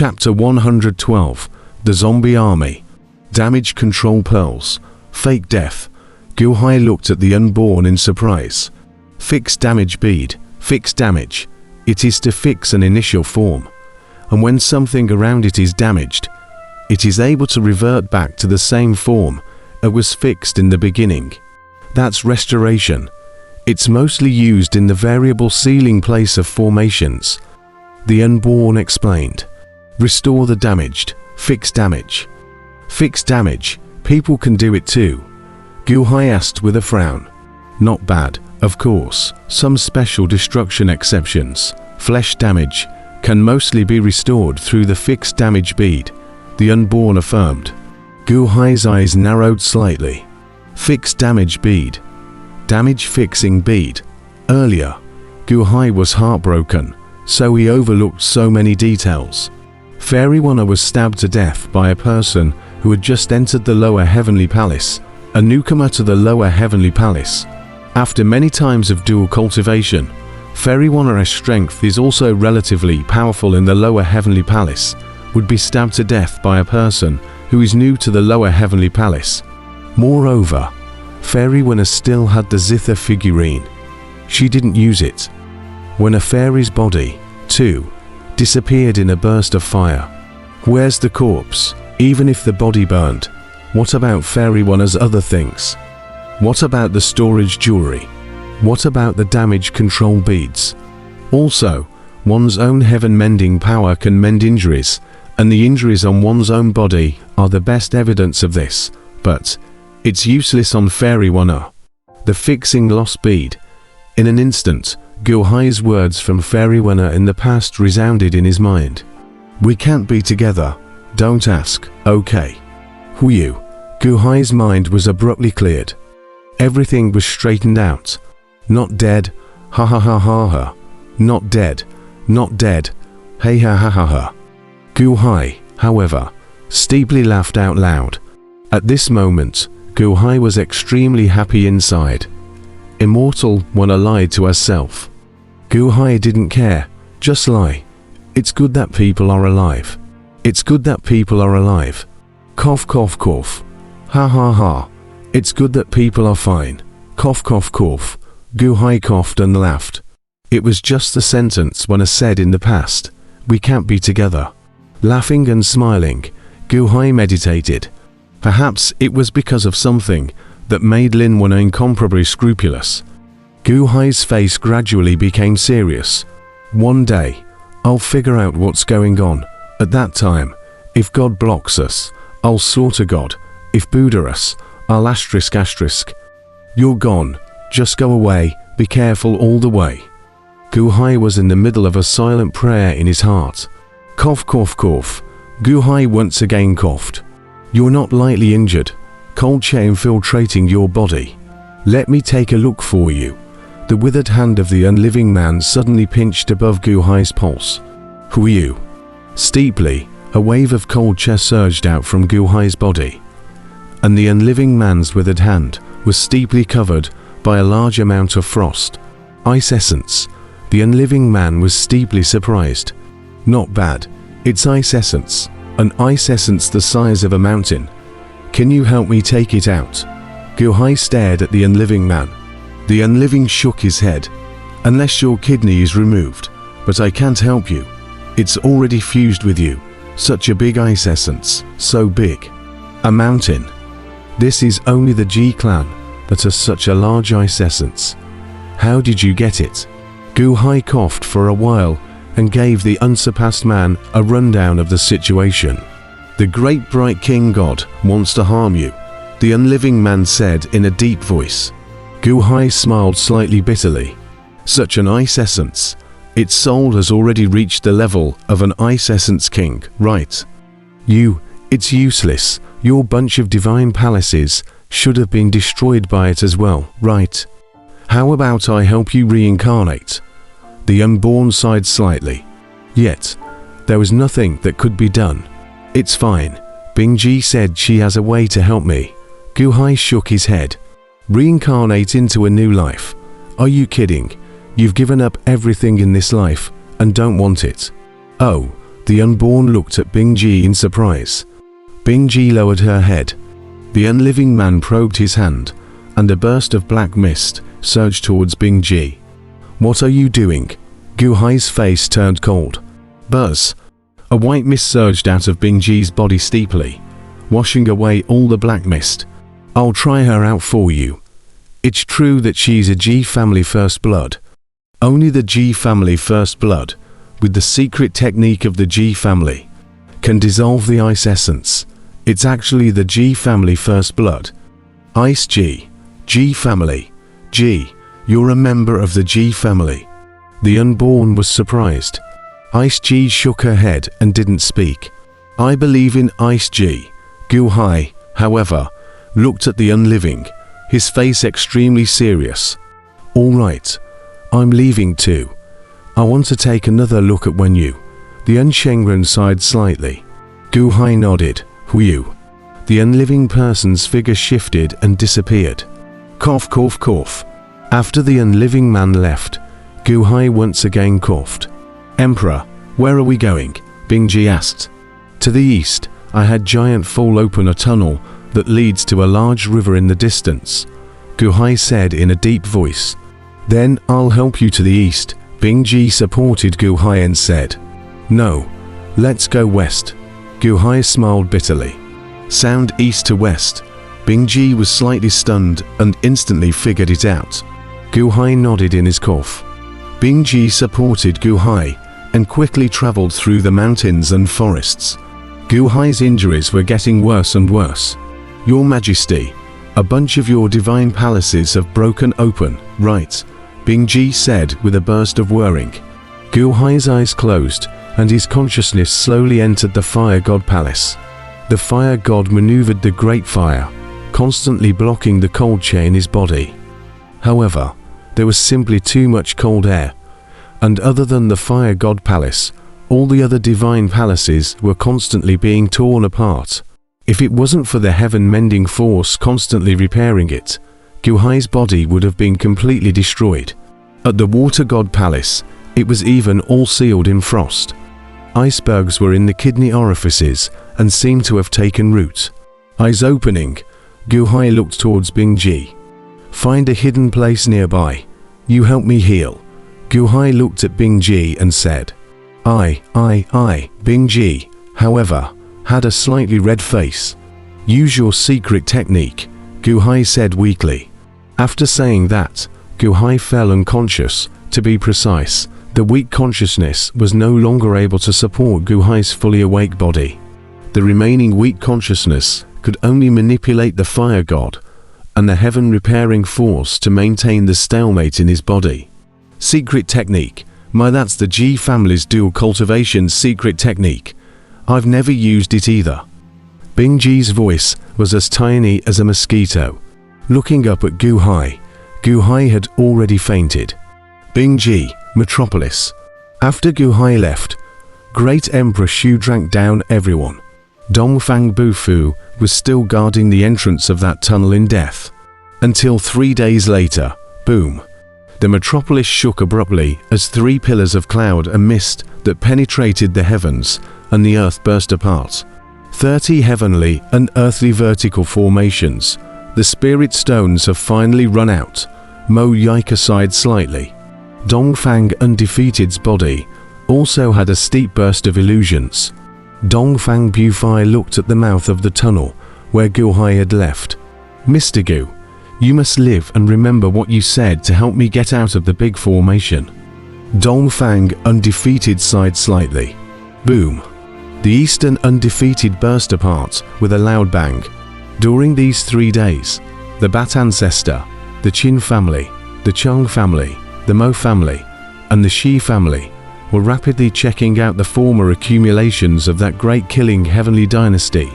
Chapter 112. The Zombie Army. Damage Control Pearls. Fake Death. Gu Hai looked at the unborn in surprise. Fixed damage bead. Fixed damage. It is to fix an initial form. And when something around it is damaged, it is able to revert back to the same form it was fixed in the beginning. That's restoration. It's mostly used in the variable ceiling place of formations. The unborn explained. Restore the damaged. Fix damage. Fix damage. People can do it too. Gu Hai asked with a frown. Not bad, of course. Some special destruction exceptions. Flesh damage can mostly be restored through the fixed damage bead, the unborn affirmed. Gu Hai's eyes narrowed slightly. Fixed damage bead. Damage fixing bead. Earlier, Gu Hai was heartbroken, so he overlooked so many details. Fairy Wanna was stabbed to death by a person who had just entered the lower heavenly palace, a newcomer to the lower heavenly palace. After many times of dual cultivation, Fairy Wanna's strength is also relatively powerful in the lower heavenly palace, would be stabbed to death by a person who is new to the lower heavenly palace. Moreover, Fairy Wanna still had the Zither figurine. She didn't use it. When a fairy's body, too, disappeared in a burst of fire. Where's the corpse? Even if the body burned, what about Fairy Wanna's other things? What about the storage jewelry? What about the damage control beads? Also, one's own heaven mending power can mend injuries, and the injuries on one's own body are the best evidence of this, but it's useless on Fairy Wanna. The fixing lost bead. In an instant, Gu Hai's words from Fairy Wanna in the past resounded in his mind. We can't be together. Don't ask, okay? Who you? Gu Hai's mind was abruptly cleared. Everything was straightened out. Not dead, ha ha ha ha ha. Not dead, not dead, hey ha ha ha ha. Gu Hai, however, steeply laughed out loud. At this moment, Gu Hai was extremely happy inside. Immortal Wanna lied to herself. Gu Hai didn't care, just lie. It's good that people are alive. It's good that people are alive. Cough cough cough. Ha ha ha. It's good that people are fine. Cough cough cough. Gu Hai coughed and laughed. It was just the sentence Wanna said in the past. We can't be together. Laughing and smiling, Gu Hai meditated. Perhaps it was because of something that made Lin Wanna incomparably scrupulous. Gu Hai's face gradually became serious. One day, I'll figure out what's going on. At that time, if God blocks us, I'll slaughter God. If Buddha us, I'll asterisk. You're gone. Just go away. Be careful all the way. Gu Hai was in the middle of a silent prayer in his heart. Cough cough cough. Gu Hai once again coughed. You're not lightly injured. Cold chair infiltrating your body. Let me take a look for you. The withered hand of the unliving man suddenly pinched above Gu Hai's pulse. Who are you? Steeply, a wave of cold chair surged out from Gu Hai's body, and the unliving man's withered hand was steeply covered by a large amount of frost. Ice essence. The unliving man was steeply surprised. Not bad. It's ice essence. An ice essence the size of a mountain. Can you help me take it out? Gu Hai stared at the unliving man. The unliving shook his head. Unless your kidney is removed, but I can't help you. It's already fused with you. Such a big ice essence. So big. A mountain. This is only the G clan that has such a large ice essence. How did you get it? Gu Hai coughed for a while and gave the unsurpassed man a rundown of the situation. The great bright king god wants to harm you, the unliving man said in a deep voice. Gu Hai smiled slightly bitterly. Such an ice essence. Its soul has already reached the level of an ice essence king, right? It's useless. Your bunch of divine palaces should have been destroyed by it as well, right? How about I help you reincarnate? The unborn sighed slightly. Yet, there was nothing that could be done. It's fine. Bingji said she has a way to help me. Gu Hai shook his head. Reincarnate into a new life. Are you kidding? You've given up everything in this life and don't want it. Oh, The unborn looked at Bingji in surprise. Bingji lowered her head. The unliving man probed his hand, and a burst of black mist surged towards Bingji. "What are you doing?" Gu Hai's face turned cold. "Buzz!" A white mist surged out of Bingji's body steeply, washing away all the black mist. "I'll try her out for you. It's true that she's a G family first blood. Only the G family first blood, with the secret technique of the G family, can dissolve the ice essence. It's actually the G family first blood. Ice G. G family. G, you're a member of the G family." The unborn was surprised. Ice G shook her head and didn't speak. "I believe in Ice G." Gu Hai, however, looked at the unliving, his face extremely serious. "All right, I'm leaving too. I want to take another look at Wen Yu." The Unshengren sighed slightly. Gu Hai nodded. "Hu." The unliving person's figure shifted and disappeared. Cough, cough, cough. After the unliving man left, Gu Hai once again coughed. "Emperor, where are we going?" Bingji asked. "To the east. I had Giant Fall open a tunnel that leads to a large river in the distance," Gu Hai said in a deep voice. "Then I'll help you to the east." Bingji supported Gu Hai and said, "No, let's go west." Gu Hai smiled bitterly. Sound east to west. Bingji was slightly stunned and instantly figured it out. Gu Hai nodded in his cough. Bingji supported Gu Hai and quickly traveled through the mountains and forests. Gu Hai's injuries were getting worse and worse. "Your Majesty, a bunch of your divine palaces have broken open, right?" Bingji said with a burst of whirring. Gu Hai's eyes closed, and his consciousness slowly entered the Fire God Palace. The Fire God maneuvered the Great Fire, constantly blocking the cold chain in his body. However, there was simply too much cold air, and other than the Fire God Palace, all the other divine palaces were constantly being torn apart. If it wasn't for the heaven-mending force constantly repairing it, Gu Hai's body would have been completely destroyed. At the Water God Palace, it was even all sealed in frost. Icebergs were in the kidney orifices and seemed to have taken root. Eyes opening, Gu Hai looked towards Bingji. "Find a hidden place nearby. You help me heal." Gu Hai looked at Bingji and said, I. Bingji, however, had a slightly red face. "Use your secret technique," Gu Hai said weakly. After saying that, Gu Hai fell unconscious. To be precise, the weak consciousness was no longer able to support Gu Hai's fully awake body. The remaining weak consciousness could only manipulate the Fire God and the heaven-repairing force to maintain the stalemate in his body. Secret technique. That's the G family's dual cultivation secret technique. I've never used it either. Bingji's voice was as tiny as a mosquito. Looking up at Gu Hai had already fainted. Bingji, Metropolis. After Gu Hai left, Great Emperor Shu drank down everyone. Dongfang Bufu was still guarding the entrance of that tunnel in death. Until 3 days later, boom. The metropolis shook abruptly as 3 pillars of cloud and mist that penetrated the heavens and the earth burst apart. 30 heavenly and earthly vertical formations. The spirit stones have finally run out. Mo Yika sighed slightly. Dongfang Undefeated's body also had a steep burst of illusions. Dongfang Bufei looked at the mouth of the tunnel where Gu Hai had left. "Mr. Gu, you must live and remember what you said to help me get out of the big formation." Dongfang Undefeated sighed slightly. Boom. The Eastern Undefeated burst apart with a loud bang. During these 3 days, the Bat ancestor, the Qin family, the Cheng family, the Mo family, and the Shi family were rapidly checking out the former accumulations of that great killing heavenly dynasty.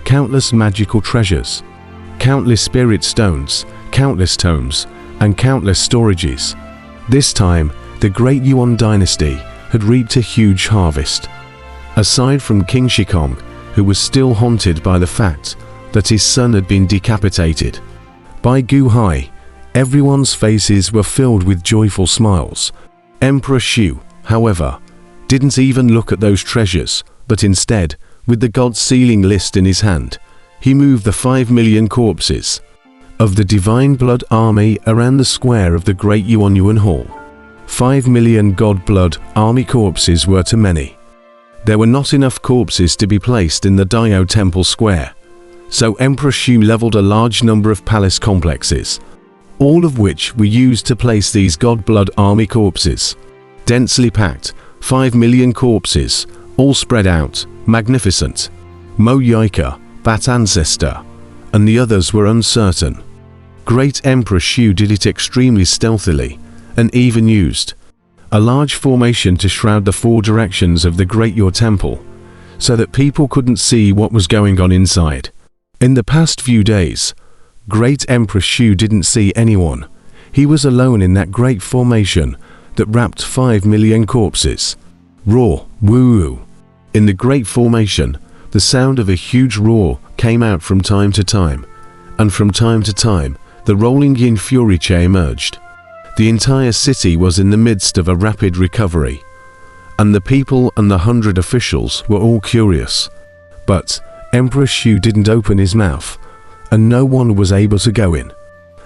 Countless magical treasures, countless spirit stones, countless tomes, and countless storages. This time, the great Yuan dynasty had reaped a huge harvest. Aside from King Shikong, who was still haunted by the fact that his son had been decapitated by Gu Hai, everyone's faces were filled with joyful smiles. Emperor Shu, however, didn't even look at those treasures. But instead, with the god's sealing list in his hand, he moved the 5 million corpses of the divine blood army around the square of the great Yuan Hall. 5 million god blood army corpses were too many. There were not enough corpses to be placed in the Dio Temple Square, so Emperor Shu leveled a large number of palace complexes, all of which were used to place these god blood army corpses. Densely packed, 5 million corpses, all spread out, magnificent. Mo Yika, Bat Ancestor, and the others were uncertain. Great Emperor Shu did it extremely stealthily, and even used a large formation to shroud the 4 directions of the Great Yor Temple, so that people couldn't see what was going on inside. In the past few days, Great Emperor Shu didn't see anyone. He was alone in that great formation that wrapped 5 million corpses. Roar, woo-woo. In the great formation, the sound of a huge roar came out from time to time, and from time to time, the rolling yin fury chain emerged. The entire city was in the midst of a rapid recovery, and the people and the 100 officials were all curious. But Emperor Shu didn't open his mouth, and no one was able to go in.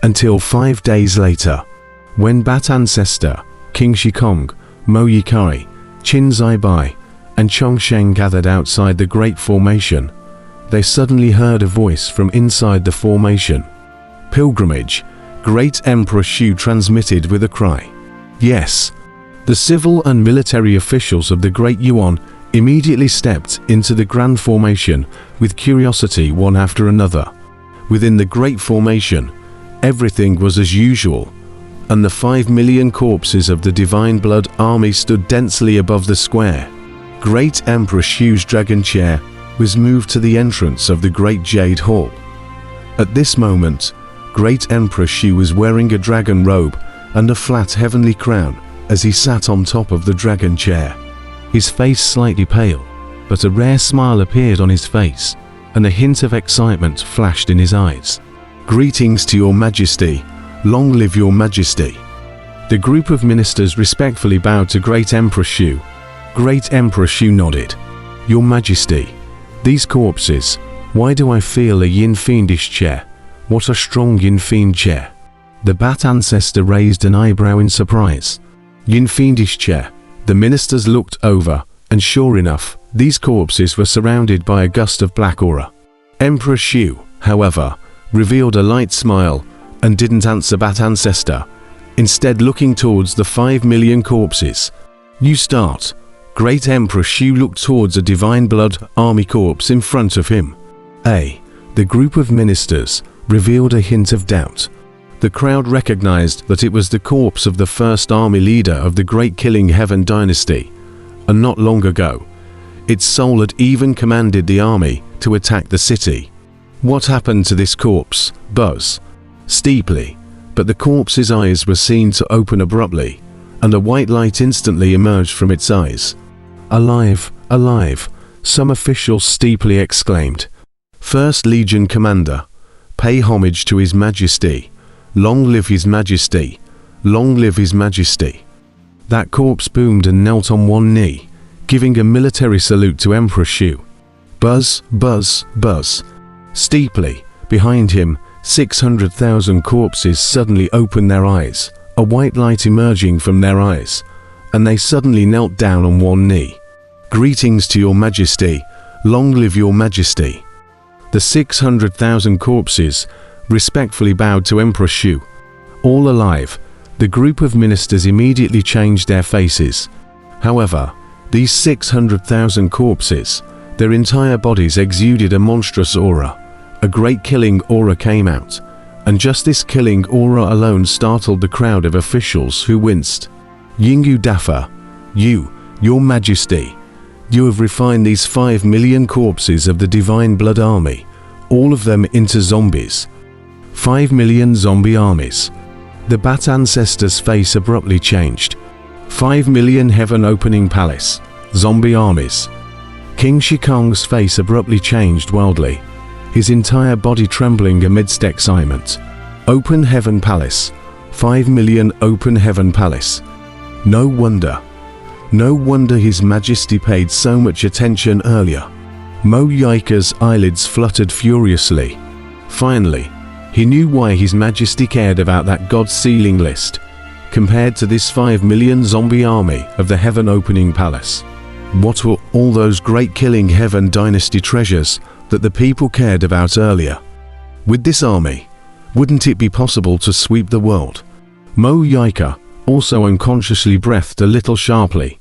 Until 5 days later, when Bat Ancestor, King Shikong, Mo Yikai, Qin Zaibai, and Chongsheng gathered outside the great formation, they suddenly heard a voice from inside the formation. Pilgrimage, Great Emperor Shu transmitted with a cry. Yes. The civil and military officials of the Great Yuan immediately stepped into the grand formation with curiosity one after another. Within the great formation, everything was as usual, and the 5 million corpses of the divine blood army stood densely above the square. Great Emperor Shu's dragon chair was moved to the entrance of the Great Jade Hall. At this moment, Great Emperor Shu was wearing a dragon robe and a flat heavenly crown as he sat on top of the dragon chair. His face slightly pale, but a rare smile appeared on his face, and a hint of excitement flashed in his eyes. Greetings to your majesty. Long live your majesty. The group of ministers respectfully bowed to Great Emperor Shu. Great Emperor Shu nodded. Your majesty, these corpses, why do I feel a yin fiendish chair? What a strong yin fiend chair. The Bat Ancestor raised an eyebrow in surprise. Yin fiendish chair. The ministers looked over, and sure enough, these corpses were surrounded by a gust of black aura. Emperor Shu, however, revealed a light smile and didn't answer Bat Ancestor, instead looking towards the 5 million corpses. You start. Great Emperor Shu looked towards a divine blood army corpse in front of him. The group of ministers revealed a hint of doubt. The crowd recognized that it was the corpse of the first army leader of the Great Killing Heaven dynasty, and not long ago, its soul had even commanded the army to attack the city. What happened to this corpse? Buzz. Steeply, but the corpse's eyes were seen to open abruptly, and a white light instantly emerged from its eyes. Alive, alive, some officials steeply exclaimed. First Legion Commander, pay homage to His Majesty. Long live His Majesty. Long live His Majesty. That corpse boomed and knelt on one knee, giving a military salute to Emperor Shu. Buzz, buzz, buzz. Steeply, behind him, 600,000 corpses suddenly opened their eyes, a white light emerging from their eyes, and they suddenly knelt down on one knee. Greetings to your majesty, long live your majesty. The 600,000 corpses respectfully bowed to Emperor Shu. All alive, the group of ministers immediately changed their faces. However, these 600,000 corpses, their entire bodies exuded a monstrous aura. A great killing aura came out, and just this killing aura alone startled the crowd of officials who winced. Yingyu Dafa, your majesty, you have refined these 5 million corpses of the divine blood army, all of them into zombies. 5 million zombie armies. The Bat Ancestor's face abruptly changed. 5 million heaven opening palace, zombie armies. King Shikong's face abruptly changed wildly, his entire body trembling amidst excitement. Open heaven palace, 5 million open heaven palace. No wonder. No wonder His Majesty paid so much attention earlier. Mo Yika's eyelids fluttered furiously. Finally, he knew why His Majesty cared about that God-sealing list, compared to this 5 million zombie army of the Heaven-opening palace. What were all those great killing Heaven Dynasty treasures that the people cared about earlier? With this army, wouldn't it be possible to sweep the world? Mo Yika also unconsciously breathed a little sharply.